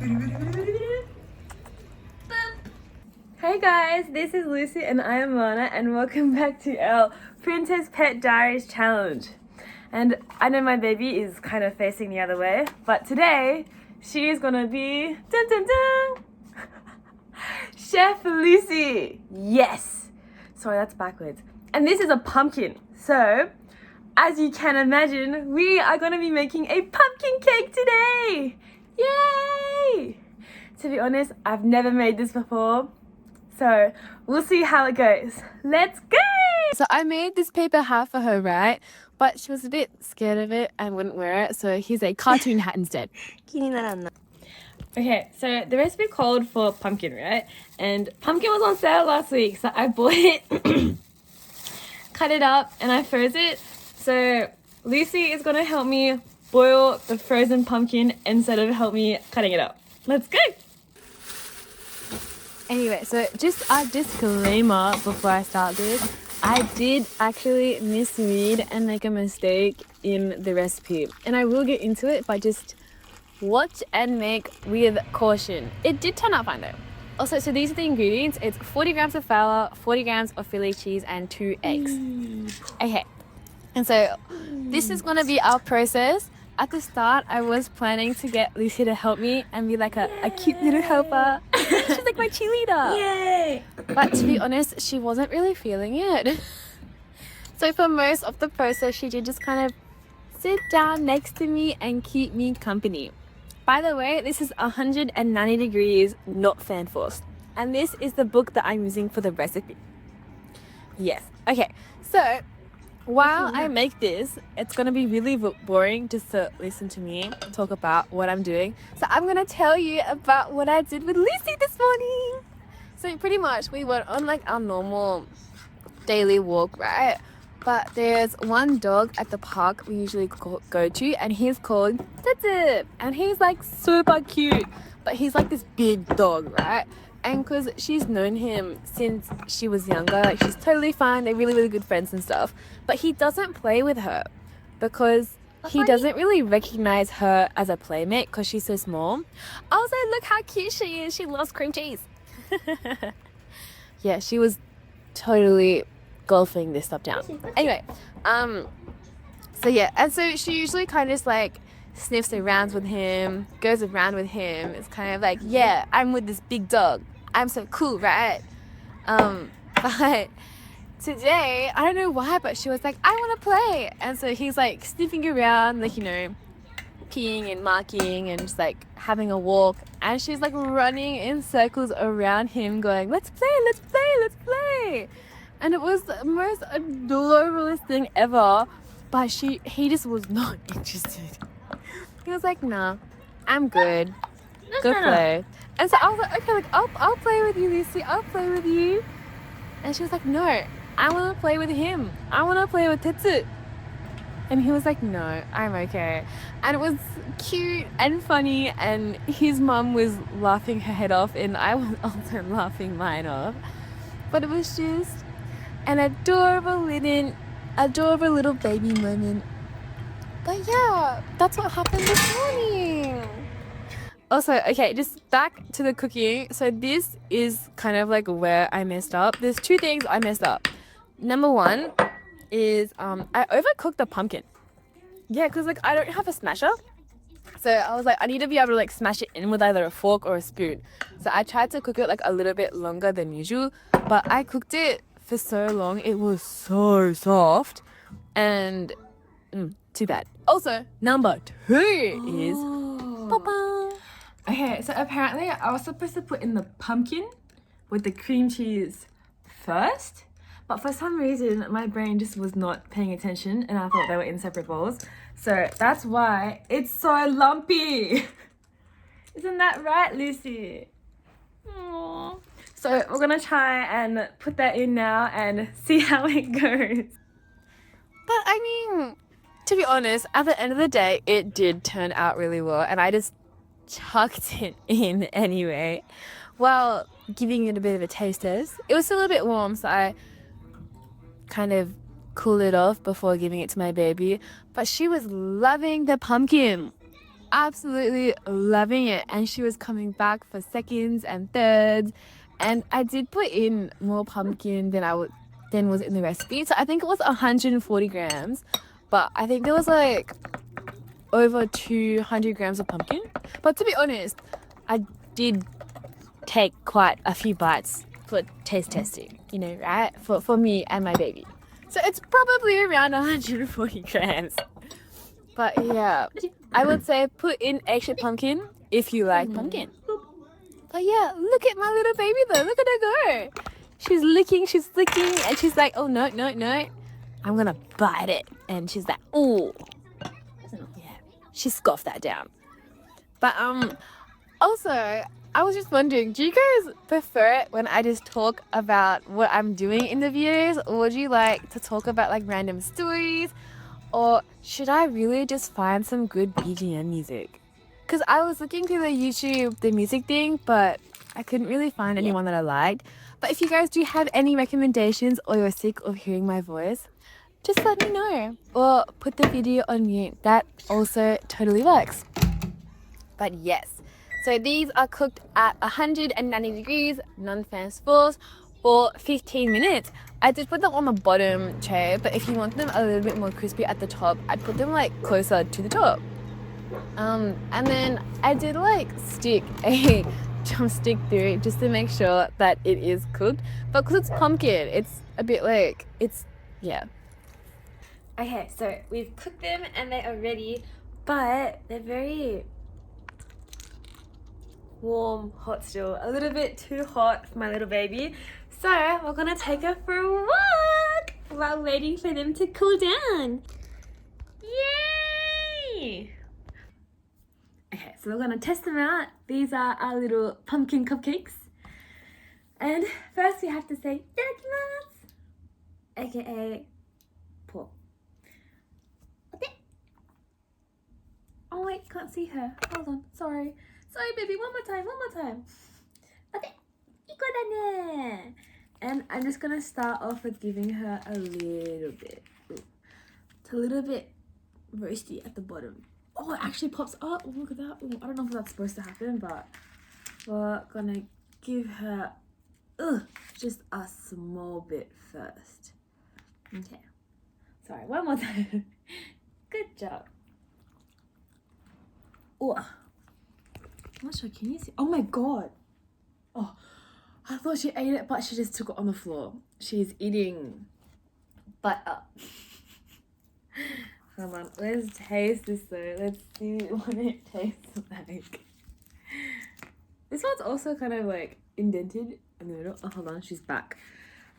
Hey guys, this is Lucy and I am Lana and welcome back to our Princess Pet Diaries challenge. And I know my baby is kind of facing the other way, but today she is gonna be dun dun dun Chef Lucy. Yes. Sorry, that's backwards. And this is a pumpkin. So, as you can imagine, we are gonna be making a pumpkin cake today. Yay! To be honest, I've never made this before. So we'll see how it goes. Let's go! So I made this paper hat for her, right? But she was a bit scared of it and wouldn't wear it. So here's a cartoon hat instead. Okay, so the recipe called for pumpkin, right? And pumpkin was on sale last week, so I bought it, cut it up, and I froze it. So Lucy is gonna help me boil the frozen pumpkin instead of help me cutting it up. Let's go! Anyway, so just a disclaimer before I start this. I did actually misread and make a mistake in the recipe. And I will get into it, but just watch and make with caution. It did turn out fine though. Also, so these are the ingredients. It's 40 grams of flour, 40 grams of Philly cheese, and 2 eggs. Okay. And so this is gonna be our process. At the start, I was planning to get Lucy to help me and be like a cute little helper. She's like my cheerleader. Yay! But to be honest, she wasn't really feeling it. So for most of the process, she did just kind of sit down next to me and keep me company. By the way, this is 190 degrees, not fan forced. And this is the book that I'm using for the recipe. Yes. Okay. So while I make this, it's going to be really boring just to listen to me talk about what I'm doing. So I'm going to tell you about what I did with Lucy this morning. So pretty much we went on like our normal daily walk, right? But there's one dog at the park we usually go to, and he's called Titsip. And he's like super cute, but he's like this big dog, right? And because she's known him since she was younger, like she's totally fine. They're really, really good friends and stuff. But he doesn't play with her because he doesn't really recognize her as a playmate because she's so small. Also, look how cute she is. She loves cream cheese. Yeah, she was totally golfing this stuff down. Anyway, so yeah, and so she usually kind of just like sniffs around with him, goes around with him. It's kind of like, yeah, I'm with this big dog. I'm so cool, right? But today, I don't know why, but she was like, I want to play. And so he's like sniffing around, like, you know, peeing and marking and just like having a walk. And she's like running in circles around him going, let's play, let's play, let's play. And it was the most adorablest thing ever. But he just was not interested. He was like, nah, I'm good. Go play. And so I was like, okay, like I'll play with you, Lucy. I'll play with you. And she was like, no, I want to play with him. I want to play with Tetsu. And he was like, no, I'm okay. And it was cute and funny. And his mum was laughing her head off, and I was also laughing mine off. But it was just an adorable little baby moment. But yeah, that's what happened this morning. Also, okay, just back to the cooking. So this is kind of like where I messed up. There's 2 things I messed up. Number 1 is I overcooked the pumpkin. Yeah, because like I don't have a smasher. So I was like, I need to be able to like smash it in with either a fork or a spoon. So I tried to cook it like a little bit longer than usual. But I cooked it for so long. It was so soft. And too bad. Also, number 2 is Papa. Okay, so apparently I was supposed to put in the pumpkin with the cream cheese first, but for some reason my brain just was not paying attention and I thought they were in separate bowls. So that's why it's so lumpy. Isn't that right, Lucy? Aww. So we're gonna try and put that in now and see how it goes. But I mean, to be honest, at the end of the day, it did turn out really well, and I just chucked it in anyway while giving it a bit of a taste test. It was still a bit warm, so I kind of cooled it off before giving it to my baby, but she was loving the pumpkin. absolutely loving it, and she was coming back for seconds and thirds. And I did put in more pumpkin than was in the recipe, so I think it was 140 grams, but I think there was like over 200 grams of pumpkin. But to be honest, I did take quite a few bites for taste testing, you know, right? For me and my baby. So it's probably around 140 grams. But yeah, I would say put in extra pumpkin if you like pumpkin. But yeah, look at my little baby though. Look at her go. She's licking, she's licking, and she's like, oh no, no, no. I'm gonna bite it. And she's like, oh. Yeah, she scoffed that down. But also, I was just wondering, do you guys prefer it when I just talk about what I'm doing in the videos, or would you like to talk about like random stories, or should I really just find some good BGM music? Because I was looking through the music thing, but I couldn't really find anyone that I liked. But if you guys do have any recommendations, or you're sick of hearing my voice, just let me know, or put the video on mute. That also totally works. But yes, so these are cooked at 190 degrees, non-fast force, for 15 minutes. I did put them on the bottom tray, but if you want them a little bit more crispy at the top, I'd put them like closer to the top. And then I did like stick a drumstick through it just to make sure that it is cooked. But because it's pumpkin, it's a bit like, yeah. Okay, so we've cooked them and they are ready, but they're very warm, hot still, a little bit too hot for my little baby. So we're gonna take her for a walk while waiting for them to cool down. Yay! Okay, so we're gonna test them out. These are our little pumpkin cupcakes. And first we have to say itadakimasu, aka pour. Okay. Oh wait, can't see her. Hold on, sorry. Sorry baby, one more time. Okay, iko da ne. And I'm just gonna start off with giving her a little bit. Ooh. It's a little bit roasty at the bottom. Oh, it actually pops up. Oh, look at that. Ooh, I don't know if that's supposed to happen, but we're gonna give her just a small bit first. Okay. Sorry, one more time. Good job. Oh, I'm not sure. Can you see? Oh my god. Oh, I thought she ate it, but she just took it on the floor. She's eating butter. Hold on, let's taste this though. Let's see what it tastes like. This one's also kind of like indented in the middle. Oh, hold on, she's back.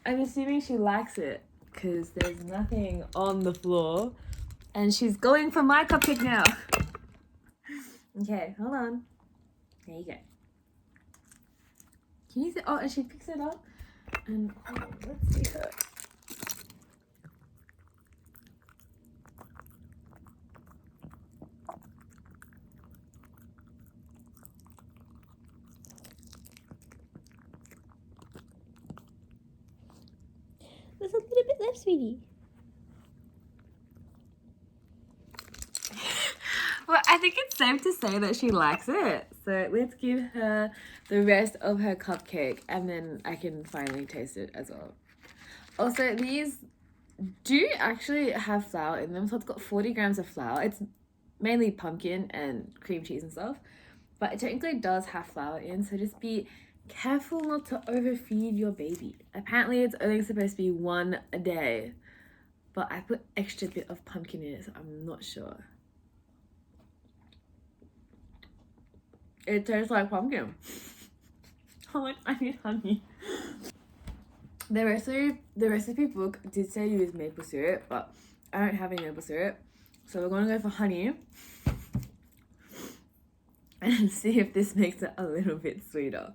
I'm assuming she likes it because there's nothing on the floor. And she's going for my cupcake now. Okay, hold on. There you go. Can you see? Oh, and she picks it up. And oh, let's see her. There's a little bit left, sweetie. Well, I think it's safe to say that she likes it. So let's give her the rest of her cupcake and then I can finally taste it as well. Also, these do actually have flour in them. So it's got 40 grams of flour. It's mainly pumpkin and cream cheese and stuff. But it technically does have flour in. So just be careful not to overfeed your baby. Apparently it's only supposed to be one a day. But I put extra bit of pumpkin in it, so I'm not sure. It tastes like pumpkin. Oh, like I need honey. The recipe book did say use maple syrup, but I don't have any maple syrup. So we're gonna go for honey and see if this makes it a little bit sweeter.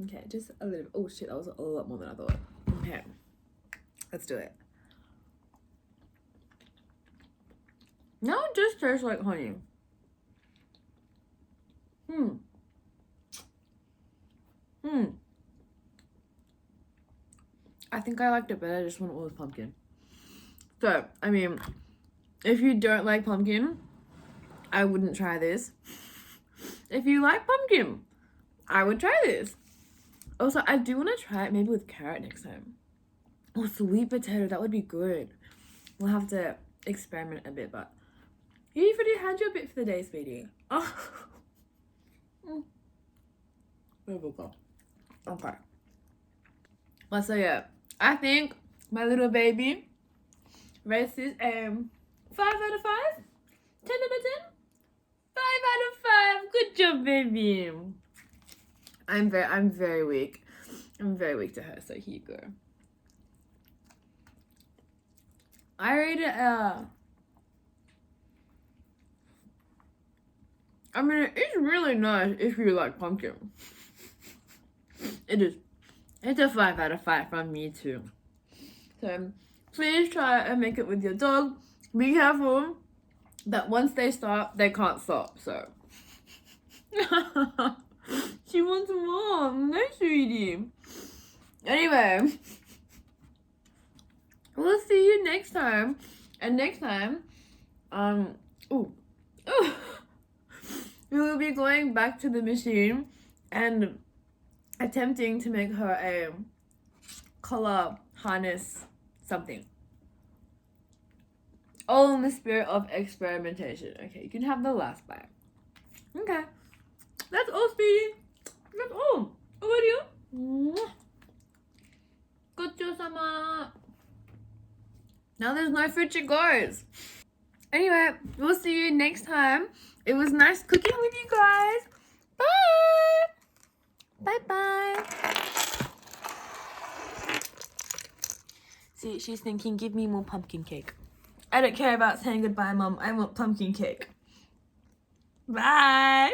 Okay, just a little bit. Oh shit, that was a lot more than I thought. Okay, let's do it. Now it just tastes like honey. I think I liked it better just when it was pumpkin. So, I mean, if you don't like pumpkin, I wouldn't try this. If you like pumpkin, I would try this. Also, I do want to try it maybe with carrot next time. Or sweet potato, that would be good. We'll have to experiment a bit, but you've already had your bit for the day, sweetie. Oh. There we go. Okay. Well, so yeah, I think my little baby rates this 5 out of 5, 10 out of 10, 5 out of 5. Good job, baby. I'm very weak. I'm very weak to her, so here you go. I rate it I mean, it's really nice if you like pumpkin. It is. It's a 5 out of 5 from me too. So please try and make it with your dog. Be careful that once they start, they can't stop. So she wants more. No, sweetie. Anyway, we'll see you next time. And next time, we will be going back to the machine and attempting to make her a collar harness something. All in the spirit of experimentation. Okay, you can have the last bite. Okay. That's all, Speedy. That's all. Over to you. Gochu-sama. Now there's no future goes. Anyway, we'll see you next time. It was nice cooking with you guys. Bye. Bye-bye. See, she's thinking, give me more pumpkin cake. I don't care about saying goodbye, Mom. I want pumpkin cake. Bye.